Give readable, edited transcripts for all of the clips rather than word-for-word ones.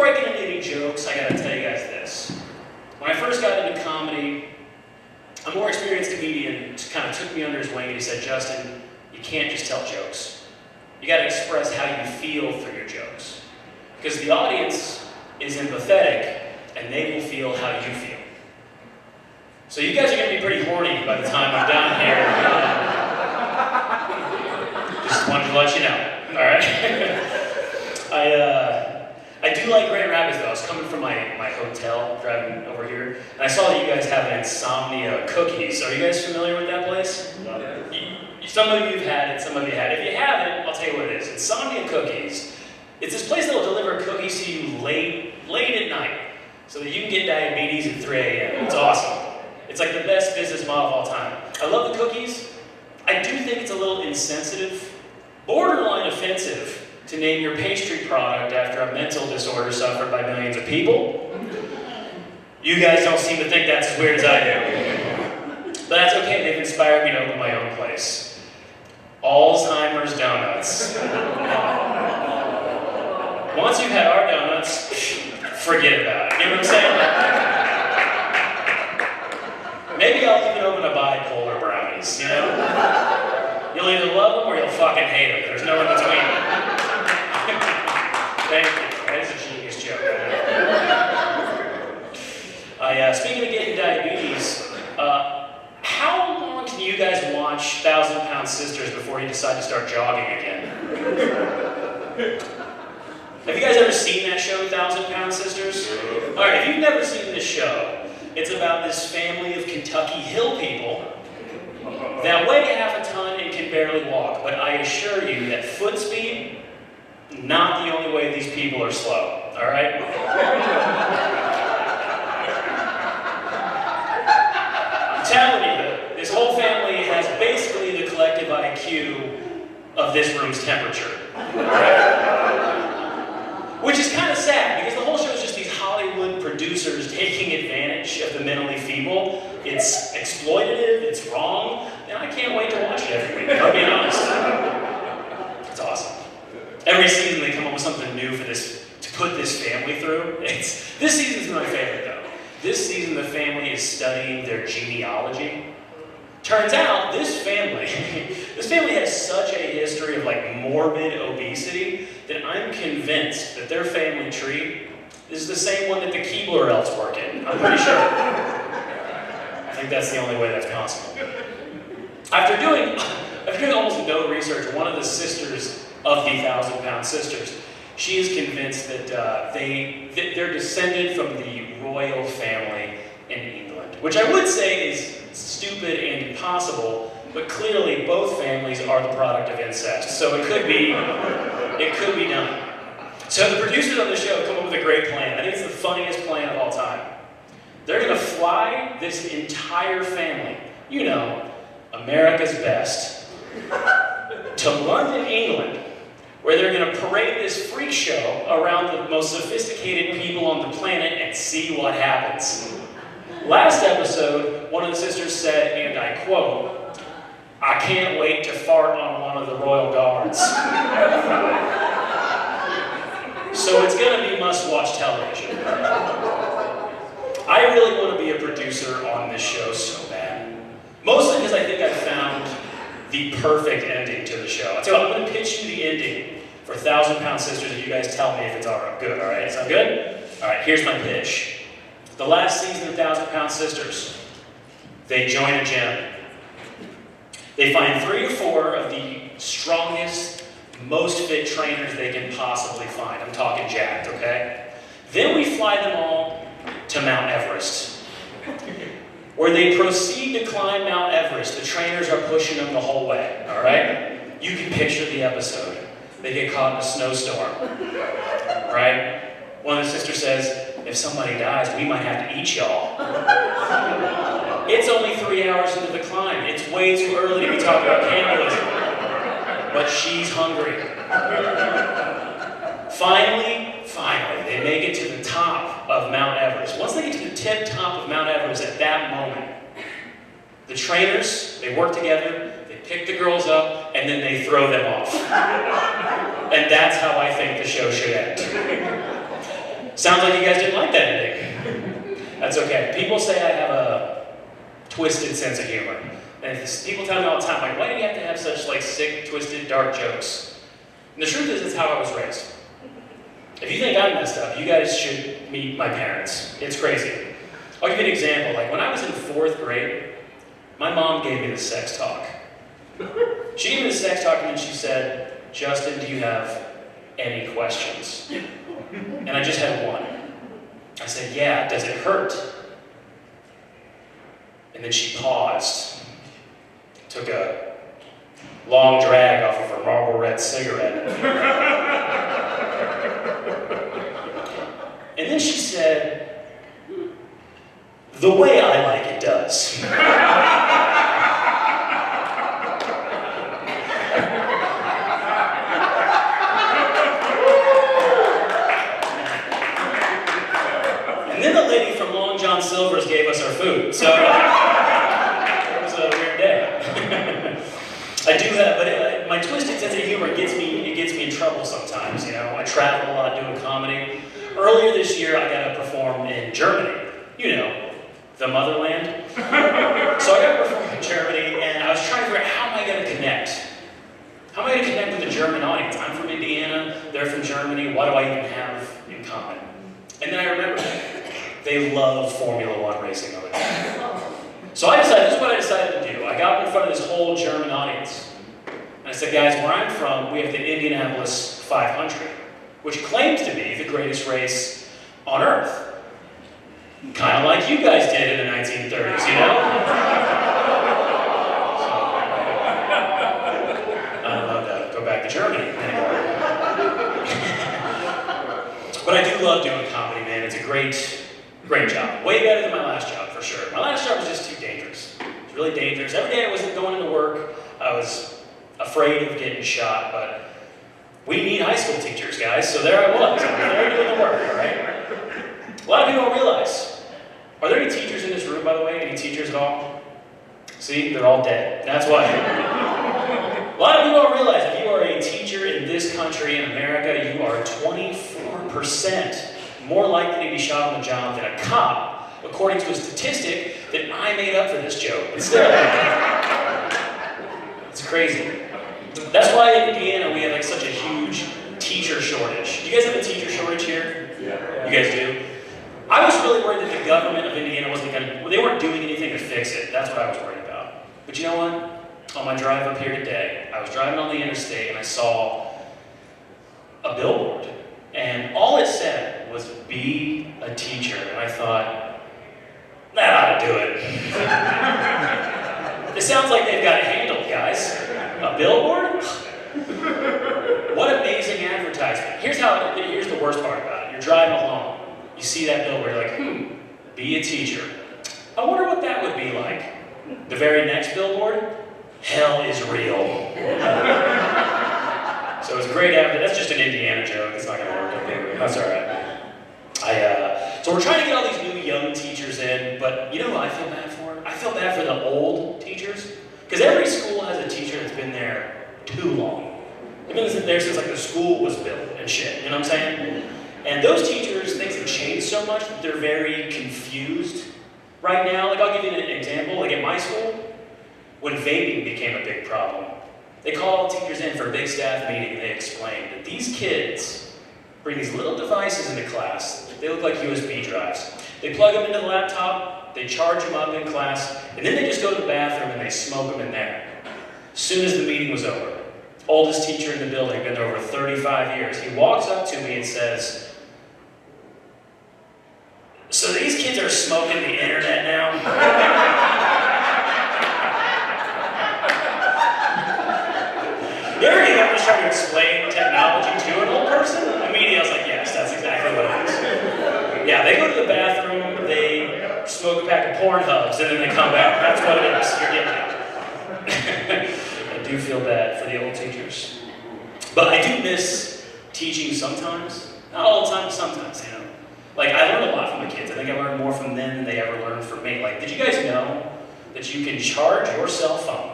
before I get into any jokes, I gotta tell you guys this. When I first got into comedy, a more experienced comedian kind of took me under his wing and he said, Justin, you can't just tell jokes. You gotta express how you feel through your jokes. Because the audience is empathetic and they will feel how you feel. So you guys are gonna be pretty horny by the time I'm down here. Just wanted to let you know, all right? I do like Grand Rapids though. I was coming from my hotel, driving over here, and I saw that you guys have an Insomnia Cookies. Are you guys familiar with that place? No. Some of you have had it, some of you had it. If you haven't, I'll tell you what it is. Insomnia Cookies. It's this place that will deliver cookies to you late at night, so that you can get diabetes at 3 a.m. It's awesome. It's like the best business model of all time. I love the cookies. I do think it's a little insensitive, borderline offensive, to name your pastry product after a mental disorder suffered by millions of people. You guys don't seem to think that's as weird as I do. But that's okay, they've inspired me to open my own place. Alzheimer's Donuts. Once you've had our donuts, forget about it. You know what I'm saying? Maybe I'll even open a bipolar brownies, you know? You'll either love them or you'll fucking hate them. There's no in between. Thank you. That is a genius joke. Speaking of getting diabetes, how long can you guys watch 1,000-Pound Sisters before you decide to start jogging again? Have you guys ever seen that show, 1,000-Pound Sisters? All right, if you've never seen this show, it's about this family of Kentucky hill people that weigh half a ton and can barely walk. But I assure you that foot speed, not the only way these people are slow, all right? I'm telling you, this whole family has basically the collective IQ of this room's temperature, all right? Which is kind of sad, because the whole show is just these Hollywood producers taking advantage of the mentally feeble. It's exploitative, it's wrong, and I can't wait to watch it every week, I'll be honest. It's awesome. Every season they come up with something new for this, to put this family through. This season's my favorite though. This season the family is studying their genealogy. Turns out this family has such a history of like morbid obesity that I'm convinced that their family tree is the same one that the Keebler elves work in. I'm pretty sure. I think that's the only way that's possible. After doing almost no research, one of the sisters of the 1,000-Pound Sisters, she is convinced that they're descended from the royal family in England, which I would say is stupid and impossible, but clearly both families are the product of incest, so it could be done. So the producers of the show have come up with a great plan. I think it's the funniest plan of all time. They're going to fly this entire family, you know, America's best, to London, England, where they're going to parade this freak show around the most sophisticated people on the planet and see what happens. Last episode, one of the sisters said, and I quote, "I can't wait to fart on one of the royal guards." So it's going to be must-watch television. I really want to be a producer on this show so bad. Mostly because I think I found the perfect ending to the show. So I'm going to pitch you the ending for 1,000-Pound Sisters, and you guys tell me if it's all right. Good, all right? Sound good? All right, here's my pitch. The last season of 1,000-Pound Sisters, they join a gym. They find 3 or 4 of the strongest, most fit trainers they can possibly find. I'm talking jacked, okay? Then we fly them all to Mount Everest, where they proceed to climb Mount Everest. The trainers are pushing them the whole way, all right? You can picture the episode. They get caught in a snowstorm, right? One of the sisters says, "If somebody dies, we might have to eat y'all." It's only 3 hours into the climb. It's way too early to be talking about cannibalism. But she's hungry. Finally, they make it to the top of Mount Everest. Once they get to the tip top of Mount Everest, at that moment, the trainers, they work together, they pick the girls up, and then they throw them off. And that's how I think the show should end. Sounds like you guys didn't like that ending. That's okay. People say I have a twisted sense of humor. And people tell me all the time, like, why do you have to have such like sick, twisted, dark jokes? And the truth is, it's how I was raised. If you think I'm messed up, you guys should meet my parents. It's crazy. I'll give you an example. Like when I was in 4th grade, my mom gave me the sex talk. She gave me the sex talk and then she said, Justin, do you have any questions? And I just had one. I said, yeah, does it hurt? And then she paused, took a long drag off of her Marlboro Red cigarette. And then she said, the way I like it does. And then the lady from Long John Silver's gave us our food, so it was a weird day. I do have, but my twisted sense of humor gets me in trouble sometimes, you know. I travel a lot doing comedy. Earlier this year, I got to perform in Germany. You know, the motherland. So I got to perform in Germany, and I was trying to figure out how am I going to connect? How am I going to connect with the German audience? I'm from Indiana, they're from Germany, what do I even have in common? And then I remember, they love Formula One racing over there. So this is what I decided to do. I got up in front of this whole German audience, and I said, guys, where I'm from, we have the Indianapolis 500, which claims to be the greatest race on Earth. Kind of like you guys did in the 1930s, you know? I'd love to go back to Germany. But I do love doing comedy, man. It's a great job. Way better than my last job, for sure. My last job was just too dangerous. It was really dangerous. Every day I wasn't going into work. I was afraid of getting shot, but we need high school teachers, guys, so there I was. I was there doing the work, all right? A lot of people don't realize. Are there any teachers in this room, by the way? Any teachers at all? See, they're all dead. That's why. A lot of people don't realize if you are a teacher in this country, in America, you are 24% more likely to be shot on the job than a cop, according to a statistic that I made up for this joke. But still, it's crazy. That's why in Indiana we have like such a huge teacher shortage. Do you guys have a teacher shortage here? Yeah. You guys do? I was really worried that the government of Indiana they weren't doing anything to fix it. That's what I was worried about. But you know what? On my drive up here today, I was driving on the interstate and I saw a billboard. And all it said was, be a teacher. And I thought, that ought to do it. It sounds like they've got it handled, guys. A billboard? What amazing advertisement. Here's the worst part about it. You're driving along, you see that billboard, you're like, be a teacher. I wonder what that would be like. The very next billboard, hell is real. So it's great that's just an Indiana joke, it's not gonna work. That's all right. So we're trying to get all these new young teachers in, but you know who I feel bad for? I feel bad for the old teachers. Because every school has a teacher that's been there too long. They've been there since like the school was built and shit, you know what I'm saying? And those teachers, things have changed so much that they're very confused right now. Like I'll give you an example, like at my school, when vaping became a big problem, they called all the teachers in for a big staff meeting and they explained that these kids bring these little devices into class, they look like USB drives. They plug them into the laptop, they charge them up in class, and then they just go to the bathroom and they smoke them in there. As soon as the meeting was over, oldest teacher in the building, been there over 35 years, he walks up to me and says, so these kids are smoking the internet now? You ever try to explain technology to an old person? Immediately I was like, yes, that's exactly what it is. Yeah, they go to the bathroom, they smoke a pack of porn hubs, and then they come back. That's what it is. You're getting it. I do feel bad for the old teachers. But I do miss teaching sometimes. Not all the time, but sometimes, you know. Like, I learned a lot from the kids. I think I learned more from them than they ever learned from me. Like, did you guys know that you can charge your cell phone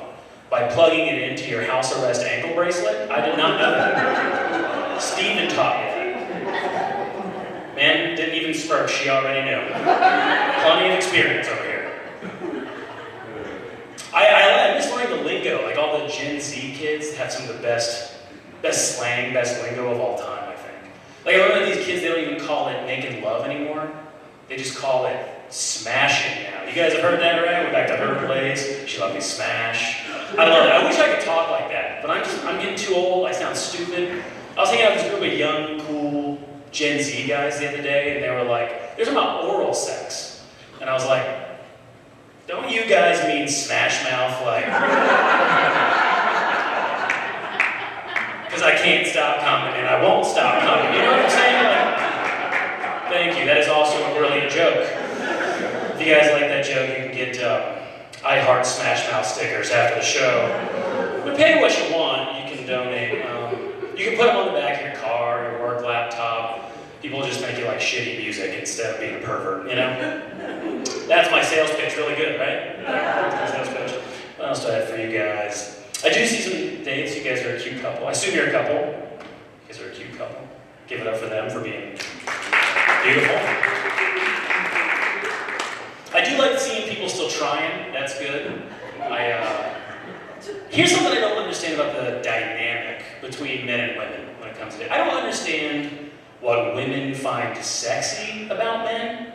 by plugging it into your house arrest ankle bracelet? I did not know that. Steven taught me that. Man, first, she already knew. Plenty of experience over here. I miss learning the lingo, like all the Gen Z kids have some of the best slang, best lingo of all time, I think. Like I learned that these kids, they don't even call it making love anymore. They just call it smashing now. You guys have heard that, right? We're back to her place. She let me smash. I love it. I wish I could talk like that, but I'm getting too old. I sound stupid. I was hanging out with this group of young, cool Gen Z guys the other day, and they were like, they're talking about oral sex. And I was like, don't you guys mean smash mouth? Like, because I can't stop coming, and I won't stop coming. You know what I'm saying? Like, thank you. That is also a brilliant joke. If you guys like that joke, you can get I Heart Smash Mouth stickers after the show. But pay what you want. You can donate. You can put them on the back of your car, your work laptop. People just think you like shitty music instead of being a pervert, you know? That's my sales pitch. Really good, right? That's my sales pitch. What else do I have for you guys? I do see some dates. You guys are a cute couple. I assume you're a couple. You guys are a cute couple. Give it up for them for being beautiful. I do like seeing people still trying. That's good. Here's something I don't understand about the dynamic between men and women when it comes to it. I don't understand what women find sexy about men.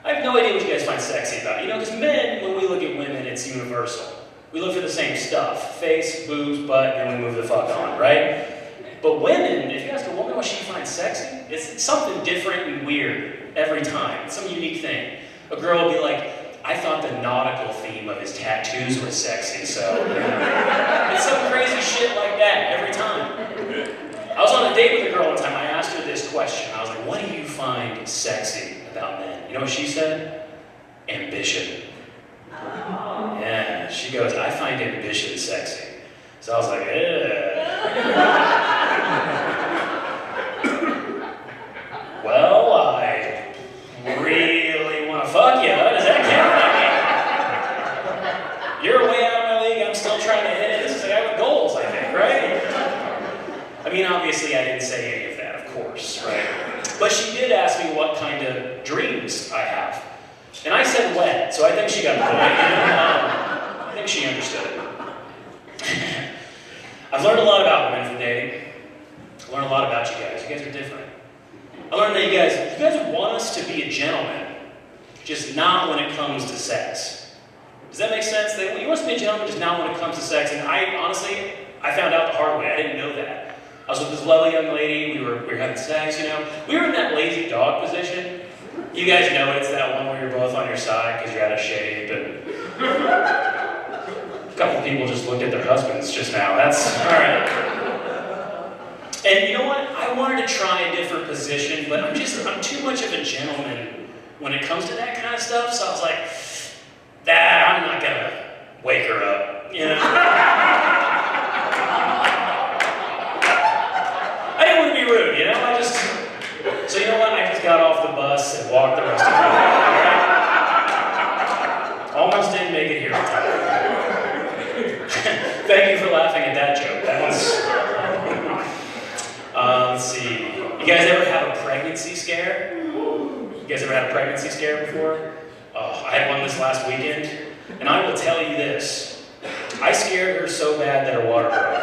I have no idea what you guys find sexy about. You know, because men, when we look at women, it's universal. We look for the same stuff. Face, boobs, butt, and we move the fuck on, right? But women, if you ask a woman what she finds sexy, it's something different and weird every time. It's some unique thing. A girl will be like, I thought the nautical theme of his tattoos was sexy, so... It's some crazy shit like that every time. I was on a date with a girl one time. I asked her this question. I was like, what do you find sexy about men? You know what she said? Ambition. Yeah, she goes, I find ambition sexy. So I was like, well, I really want to fuck you. Does that count? You're way out of my league. I'm still trying to hit it. This is a guy with goals, I think, right? I mean, obviously, I didn't say any of that, of course, right? But she did ask me what kind of dreams I have. And I said wet, so I think she got the point. I think she understood it. I've learned a lot about women from dating. I learned a lot about you guys. You guys are different. I learned that you guys want us to be a gentleman, just not when it comes to sex. Does that make sense? You want us to be a gentleman, just not when it comes to sex. And honestly, I found out the hard way. I didn't know that. I was with this lovely young lady. We were having sex, you know. We were in that lazy dog position. You guys know it's that one where you're both on your side because you're out of shape. And a couple of people just looked at their husbands just now. That's all right. And you know what? I wanted to try a different position, but I'm too much of a gentleman when it comes to that kind of stuff. So I was like, I'm not gonna wake her up, you know. I didn't want to be rude, you know. So you know what? I just got off the bus and walked the rest of the way. Right? Almost didn't make it here in time. Thank you for laughing at that joke. That was. Let's see. You guys ever have a pregnancy scare? You guys ever had a pregnancy scare before? Oh, I had one this last weekend, and I will tell you this. I scared her so bad that her water broke.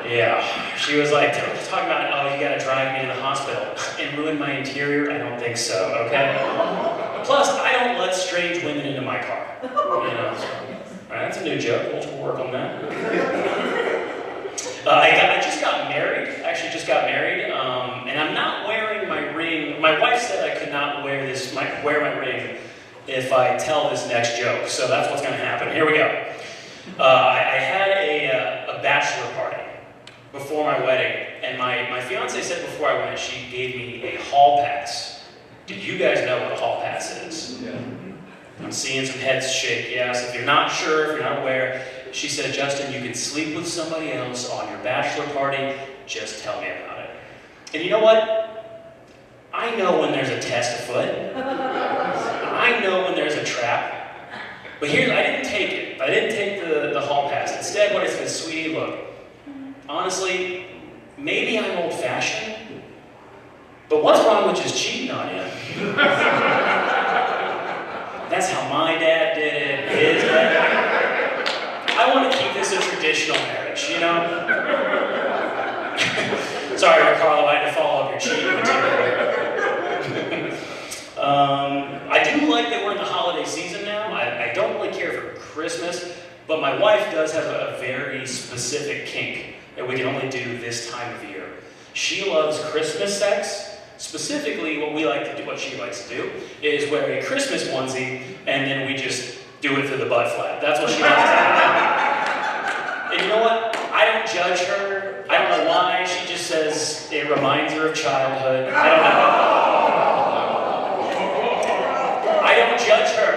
Yeah, she was like, talking about, oh, you gotta drive me to the hospital and ruin my interior? I don't think so, okay? Plus, I don't let strange women into my car. You know, so, all right, that's a new joke. We'll work on that. I just got married. I actually just got married, and I'm not wearing my ring. My wife said I could not wear my ring if I tell this next joke. So that's what's going to happen. Here we go. I had a bachelor party before my wedding, and my fiance said before I went, she gave me a hall pass. Do you guys know what a hall pass is? Yeah. I'm seeing some heads shake. Yes. If you're not sure, if you're not aware. She said, Justin, you can sleep with somebody else on your bachelor party. Just tell me about it. And you know what? I know when there's a test afoot. I know when there's a trap. But here, I didn't take it. I didn't take the hall pass. Instead, what I said, sweetie, look, honestly, maybe I'm old-fashioned, But what's wrong with just cheating on you? That's how my dad did it, his dad. I want to keep this a traditional marriage, you know? Sorry, Ricardo, I had to follow up your cheating material. I do like that we're in the holiday season now. I don't really care for Christmas, but my wife does have a very specific kink that we can only do this time of year. She loves Christmas sex. Specifically, what we like to do, what she likes to do, is wear a Christmas onesie, and then we just do it through the butt flap. That's what she likes to do. And you know what? I don't judge her. I don't know why. She just says it reminds her of childhood. I don't know. I don't judge her,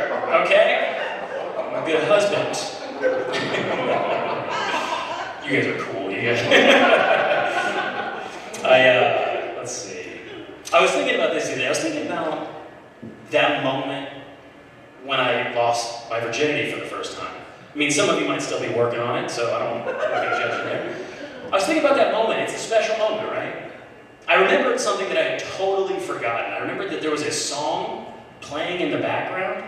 okay? I'm a good husband. You guys are cool, you guys. Let's see. I was thinking about this today. I was thinking about that moment when I lost my virginity for the first time. I mean, some of you might still be working on it, so I don't want to judge you there. I was thinking about that moment. It's a special moment, right? I remembered something that I had totally forgotten. I remembered that there was a song playing in the background,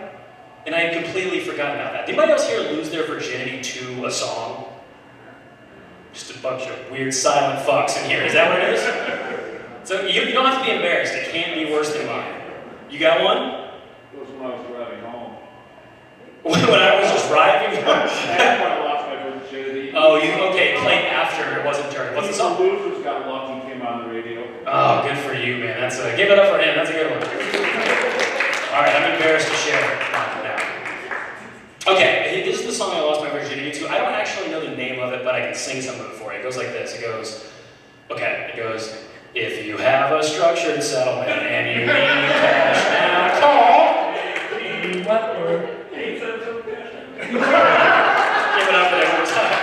and I had completely forgotten about that. Did anybody else here lose their virginity to a song? Just a bunch of weird silent fucks in here. Is that what it is? So you don't have to be embarrassed. It can't be worse than mine. You got one? It was when I was driving home. When I was just driving home? That's when I lost my virginity. Oh, okay, played after, it wasn't during. What's the song? The Losers Got Lucky came on the radio. Oh, good for you, man. Give it up for him. That's a good one. All right, I'm embarrassed to share it now. Okay, this is the song I lost my virginity to. I don't actually know the name of it, but I can sing some of it for you. It goes like this. It goes, if you have a structured settlement and you need cash now, call. Give it up for that one time.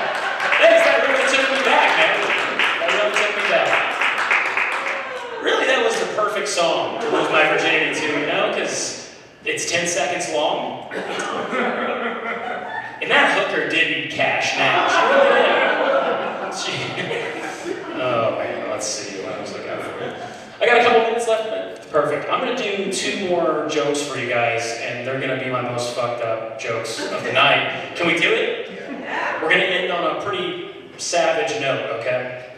Thanks, that really took me back, man. That really took me back. Really, that was the perfect song to lose my virginity to, you know, because it's 10 seconds long. And that hooker did need cash now. She really did. Oh, man, let's see what I was looking for. I got a couple minutes left, but perfect. I'm going to do 2 more jokes for you guys, and they're going to be my most fucked up jokes of the night. Can we do it? Yeah. We're going to end on a pretty savage note, okay?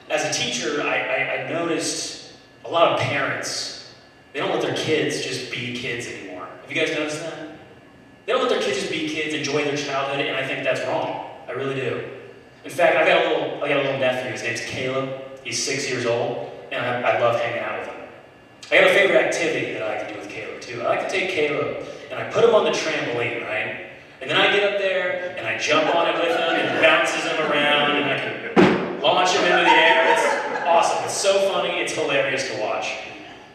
As a teacher, I noticed a lot of parents, they don't let their kids just be kids anymore. Have you guys noticed that? They don't let their kids just be kids, enjoy their childhood, and I think that's wrong. I really do. In fact, I got a little nephew. His name's Caleb. He's 6 years old, and I love hanging out with him. I got a favorite activity that I like to do with Caleb, too. I like to take Caleb, and I put him on the trampoline, right? And then I get up there, and I jump on it with him, and it bounces him around, and I can launch him into the air. It's awesome. It's so funny. It's hilarious to watch.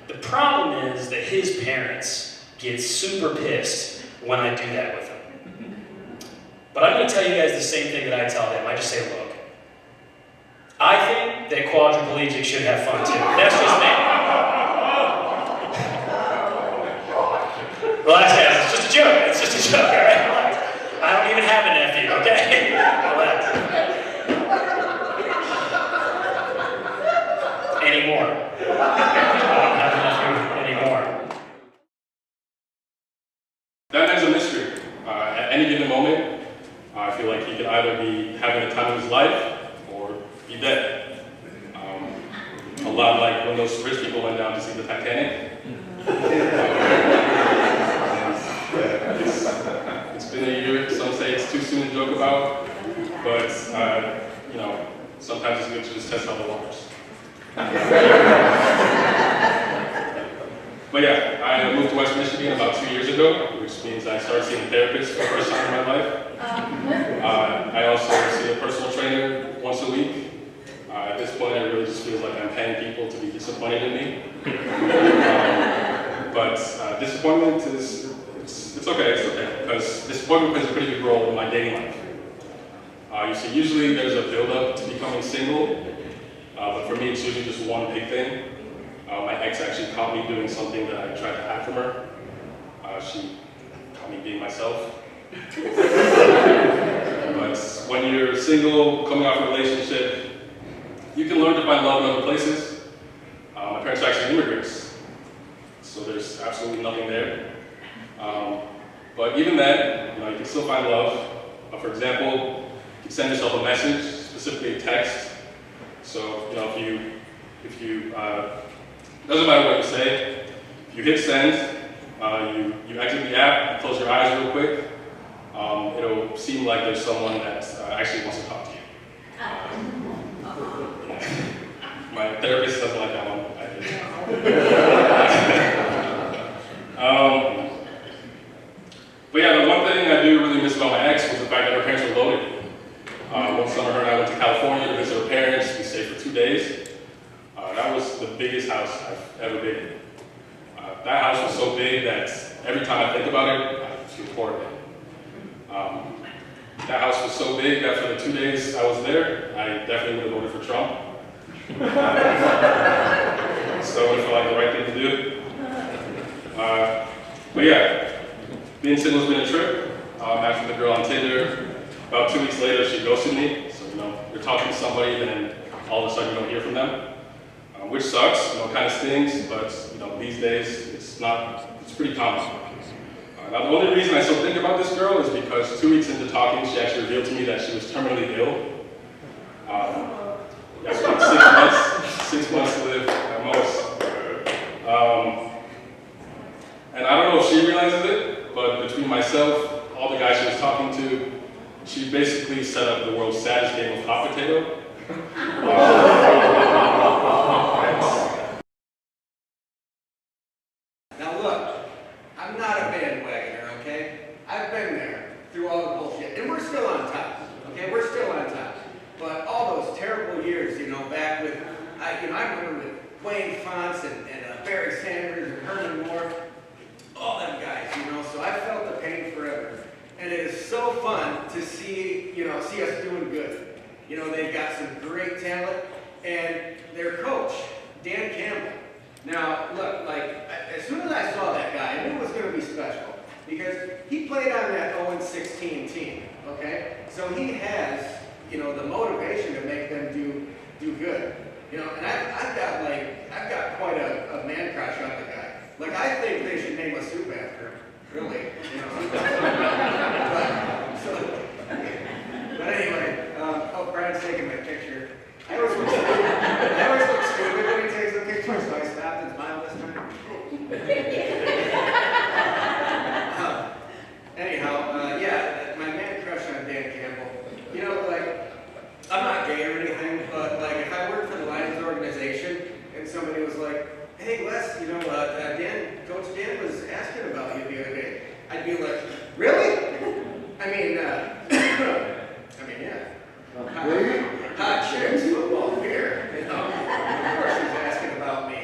The problem is that his parents get super pissed when I do that with him. But I'm going to tell you guys the same thing that I tell them. I just say, look, I think that quadriplegics should have fun too. That's just me. Relax, guys. It's just a joke. It's just a joke, all right? Relax. I don't even have a nephew, okay? Relax. Anymore. I don't have a nephew anymore. That is a mystery. At any given moment, I feel like he could either be having the time of his life or be dead. A lot like when those rich people went down to see the Titanic. It's been a year. Some say it's too soon to joke about, but you know, sometimes it's good to just test out the waters. But yeah, I moved to West Michigan about 2 years ago, which means I started seeing a therapist for the first time in my life. I also see a personal trainer once a week. At this point, it really just feels like I'm paying people to be disappointed in me. But disappointment is, it's okay, because disappointment plays a pretty big role in my dating life. You see, usually there's a build-up to becoming single, but for me, it's usually just one big thing. My ex actually caught me doing something that I tried to hide from her. She caught me being myself. But when you're single, coming off a relationship, you can learn to find love in other places. immigrants, so there's absolutely nothing there. But even then, you can still find love. For example, you can send yourself a message, specifically a text. So, if you doesn't matter what you say, if you hit send, you exit the app, close your eyes real quick, it'll seem like there's someone that actually wants to talk to you. My therapist doesn't like that one. But yeah, the one thing I do really miss about my ex was the fact that her parents were loaded. One summer, her and I went to California to visit her parents. We stayed for 2 days. That was the biggest house I've ever been in. That house was so big that every time I think about it, I feel horrible. That house was so big that for the 2 days I was there, I definitely would have voted for Trump. So it felt like the right thing to do. But yeah, being single has been a trip. Matched with a girl on Tinder. About 2 weeks later, she ghosted me. So, you're talking to somebody, and then all of a sudden you don't hear from them. Which sucks, kind of stings, but, these days, it's pretty common. Now, the only reason I still think about this girl is because 2 weeks into talking, she actually revealed to me that she was terminally ill. That's like 6 months to live at most. And I don't know if she realizes it, but between myself, all the guys she was talking to, she basically set up the world's saddest game of hot potato. Now look, I'm not a bandwagoner, okay? I've been there through all the bullshit, and we're still on top, okay? We're still on top. But all those terrible years, back with, I remember with Wayne Fonts and Barry Sanders and Herman Moore, all them guys, so I felt the pain forever. And it is so fun to see, see us doing good. They've got some great talent, and their coach, Dan Campbell. Now, look, as soon as I saw that guy, I knew it was going to be special, because he played on that 0-16 team, okay? So he has, the motivation to make them do good. And I've got quite a man crush on the guy. I think they should name a soup after him, really. But anyway, Brian's taking my picture. I always look stupid when he takes the picture, so I stopped and smiled this time. Anyhow, yeah, my man crush on Dan Campbell. I'm not gay or anything, but if I worked for the Lions organization and somebody was like, hey Les, Coach Dan was asking about you the other day, I'd be like, really? Yeah. Hot chicks, football, beer. Of course he's asking about me.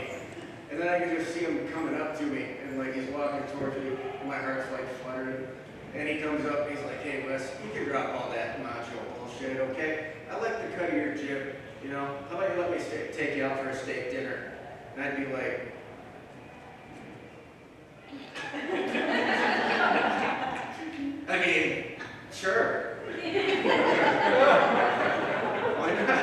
And then I can just see him coming up to me, and he's walking towards me, and my heart's fluttering. And he comes up, and he's like, hey Wes, you can drop all that macho bullshit, okay? I like the cut of your jib, How about you let me take you out for a steak dinner? And I'd be like, sure. Why not?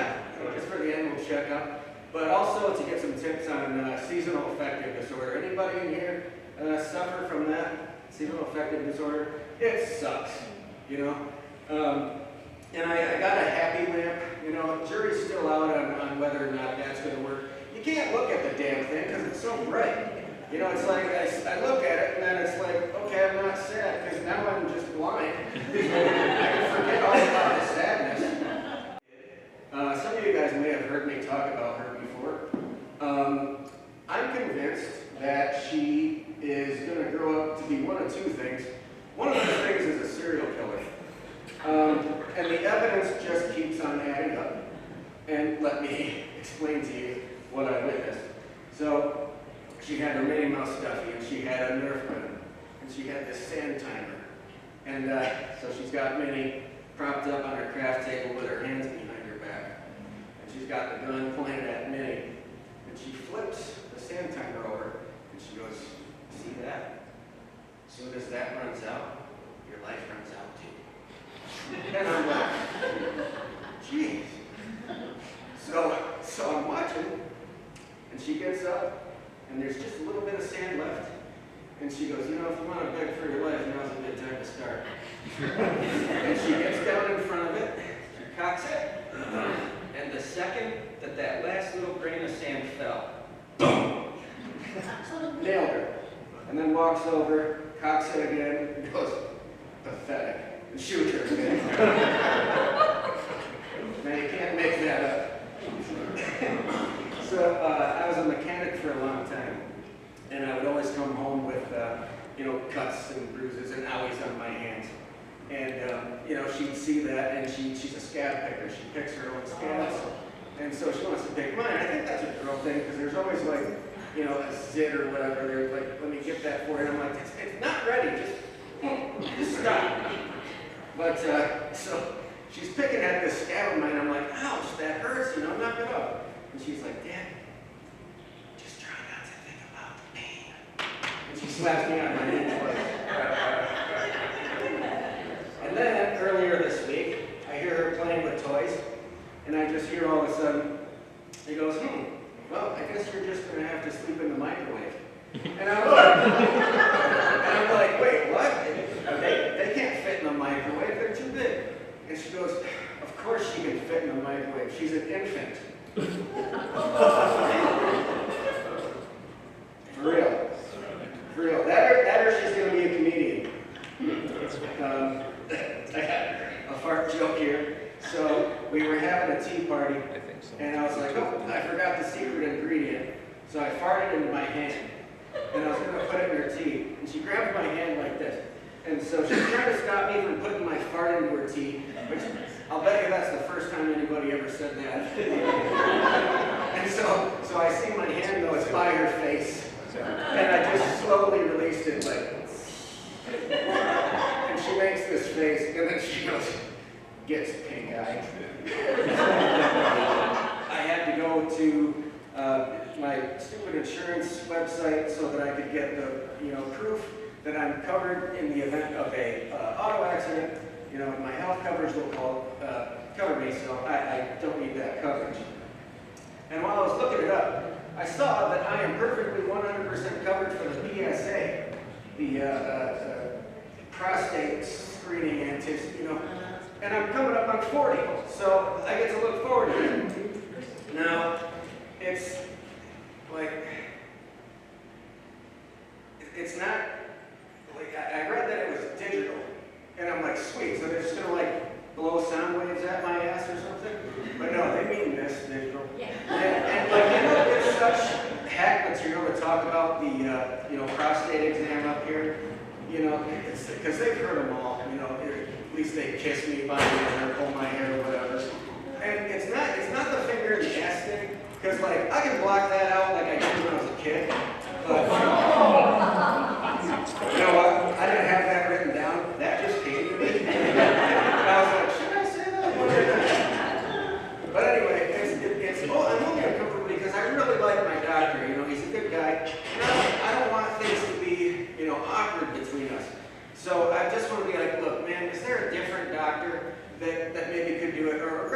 Just for the annual checkup. But also to get some tips on seasonal affective disorder. Anybody in here suffer from that? Seasonal affective disorder? It sucks, And I got a happy lamp. Jury's still out on whether or not that's going to work. You can't look at the damn thing because it's so bright. It's like I look at it and then it's like, okay, I'm not sad because now I'm just blind. I can forget all about the sadness. Some of you guys may have heard me talk about her before. I'm convinced that she is going to grow up to be one of two things. One of those things is a serial killer. And the evidence just keeps on adding up. And let me explain to you what I witnessed. So, she had her Minnie Mouse stuffy, and she had a Nerf gun, and she had this sand timer. And so she's got Minnie propped up on her craft table with her hands behind her back. And she's got the gun pointed at Minnie. And she flips the sand timer over, and she goes, see that? As soon as that runs out, your life runs out too. And I'm like, jeez. So I'm watching, and she gets up, and there's just a little bit of sand left. And she goes, you know, if you want to beg for your life, now's a good time to start. And she gets down in front of it, she cocks it, and the second that that last little grain of sand fell, boom! Nailed her. And then walks over, cocks it again, and goes, pathetic, and shoots her again. Man, you can't make that up. So I was a mechanic for a long time, and I would always come home with, cuts and bruises and owies on my hands. And, she'd see that, and she's a scab picker. She picks her own scabs, and so she wants to pick mine. I think that's a girl thing, because there's always like, a zit or whatever. They're like, let me get that for you. And I'm like, it's not ready. Just stop. But, so she's picking at this scab of mine. I'm like, ouch, that hurts, knock it off. And she's like, Dad, just try not to think about the pain. And she slaps me on my knee twice. And then, earlier this week, I hear her playing with toys, and I just hear all of a sudden, he goes, well, I guess you're just going to have to sleep in the microwave. And I'm like, wait, what? They can't fit in the microwave, they're too big. And she goes, of course she can fit in the microwave, she's an infant. For real. For real. That or she's going to be a comedian. I got a fart joke here. So we were having a tea party, and I was like, oh, I forgot the secret ingredient. So I farted into my hand, and I was going to put it in her tea. And she grabbed my hand like this. And so she's trying to stop me from putting my fart into her tea, which I'll bet you that's the first time anybody ever said that. And so I see my hand go, it's by her face. And I just slowly released it, like, and she makes this face, and then she goes, gets pink-eyed. I had to go to my stupid insurance website so that I could get the proof that I'm covered in the event of a auto accident. My health coverage will cover me, so I don't need that coverage. And while I was looking it up, I saw that I am perfectly 100% covered for the PSA, the prostate screening and I'm coming up on 40, so I get to look forward to it. Now, it's like, it's not, like, I read that it was digital, and I'm like, sweet, so they're just gonna like blow sound waves at my ass or something? But no, they mean this digital. Yeah. And it's such hack material to talk about the, prostate exam up here, because they've heard them all, at least they kiss me by me or pull my hair or whatever. And it's not the finger in the ass thing, because like, I can block that out like I did when I was a kid, but you know what, I didn't have that written down, that just came to me. And I was like, should I say that? But anyway, I'm only uncomfortable because I really like my doctor, he's a good guy. And I don't want things to be, awkward between us. So I just want to be like, look, man, is there a different doctor that maybe could do it? Or